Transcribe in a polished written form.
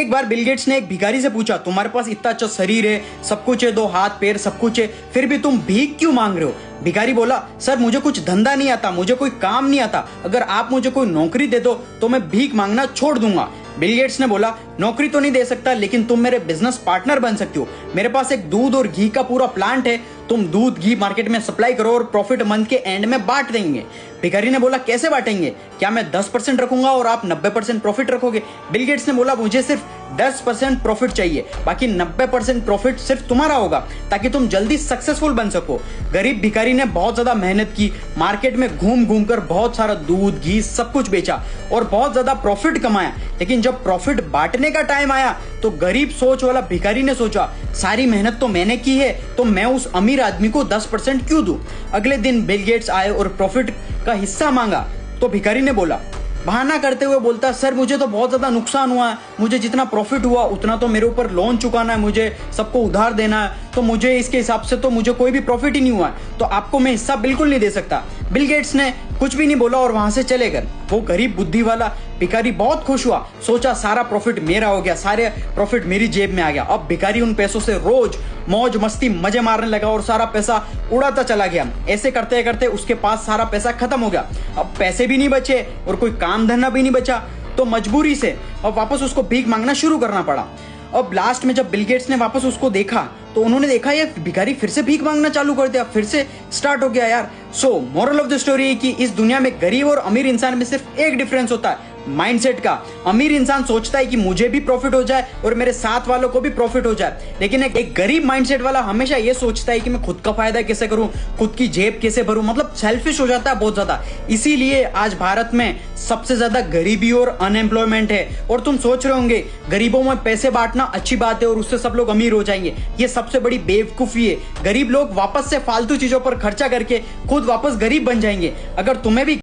एक बार Bill Gates ने एक भिखारी से पूछा, तुम्हारे पास इतना अच्छा शरीर है, सब कुछ है, दो हाथ पैर सब कुछ है, फिर भी तुम भीख क्यों मांग रहे हो? भिखारी बोला, सर मुझे कुछ धंधा नहीं आता, मुझे कोई काम नहीं आता, अगर आप मुझे कोई नौकरी दे दो तो मैं भीख मांगना छोड़ दूंगा। बिल गेट्स ने बोला, नौकरी तो नहीं दे सकता, लेकिन तुम मेरे बिजनेस पार्टनर बन सकती हो। मेरे पास एक दूध और घी का पूरा प्लांट है, तुम दूध घी मार्केट में सप्लाई करो और प्रॉफिट मंथ के एंड में बांट देंगे। भिखारी ने बोला, कैसे बांटेंगे? क्या मैं 10% रखूंगा और आप 90% प्रॉफिट रखोगे? बिल गेट्स ने बोला, मुझे सिर्फ 10% प्रॉफिट चाहिए, बाकी 90% प्रॉफिट सिर्फ तुम्हारा होगा, ताकि तुम जल्दी सक्सेसफुल बन सको। गरीब भिखारी ने बहुत ज्यादा मेहनत की, मार्केट में घूम घूम कर बहुत सारा दूध घी सब कुछ बेचा और बहुत ज्यादा प्रॉफिट कमाया। लेकिन जब प्रॉफिट बांटने का टाइम आया तो गरीब सोच वाला भिखारी ने सोचा, सारी मेहनत तो मैंने की है, तो मैं उस अमीर आदमी को 10% क्यों दूं? अगले दिन बिल गेट्स आए और प्रॉफिट का हिस्सा मांगा तो भिखारी ने बोला, बहाना करते हुए बोलता, सर मुझे तो बहुत ज्यादा नुकसान हुआ है, मुझे जितना प्रॉफिट हुआ उतना तो मेरे ऊपर लोन चुकाना है, मुझे सबको उधार देना है, तो मुझे इसके हिसाब से तो मुझे कोई भी प्रॉफिट ही नहीं हुआ है, तो आपको मैं हिस्सा बिल्कुल नहीं दे सकता। बिल गेट्स ने कुछ भी नहीं बोला और वहां से चले गए। वो गरीब बुद्धि वाला भिखारी बहुत खुश हुआ, सोचा सारा प्रॉफिट मेरा हो गया, सारे प्रॉफिट मेरी जेब में आ गया। अब भिखारी उन पैसों से रोज मौज मस्ती मजे मारने लगा और सारा पैसा उड़ाता चला गया। ऐसे करते करते उसके पास सारा पैसा खत्म हो गया। अब पैसे भी नहीं बचे और कोई काम धंधा भी नहीं बचा, तो मजबूरी से अब वापस उसको भीख मांगना शुरू करना पड़ा। अब लास्ट में जब बिल गेट्स ने वापस उसको देखा तो उन्होंने देखा ये भिखारी फिर से भीख मांगना चालू कर दिया, फिर से स्टार्ट हो गया यार। सो मोरल ऑफ द स्टोरी है कि इस दुनिया में गरीब और अमीर इंसान में सिर्फ एक डिफरेंस होता है, माइंडसेट का। अमीर इंसान सोचता है कि मुझे भी प्रॉफिट हो जाए और मेरे साथ वालों को भी प्रॉफिट हो जाए, लेकिन एक गरीब माइंडसेट वाला हमेशा ये सोचता है कि मैं खुद का फायदा कैसे करूं, खुद की जेब कैसे भरूं, मतलब सेल्फिश हो जाता है बहुत ज्यादा। इसीलिए आज भारत में सबसे ज्यादा गरीबी और अनएम्प्लॉयमेंट है। और तुम सोच रहे होंगे गरीबों में पैसे बांटना अच्छी बात है और उससे सब लोग अमीर हो जाएंगे, ये सबसे बड़ी बेवकूफी है। गरीब लोग वापस से फालतू चीजों पर खर्चा करके खुद वापस गरीब बन जाएंगे। अगर तुम्हें भी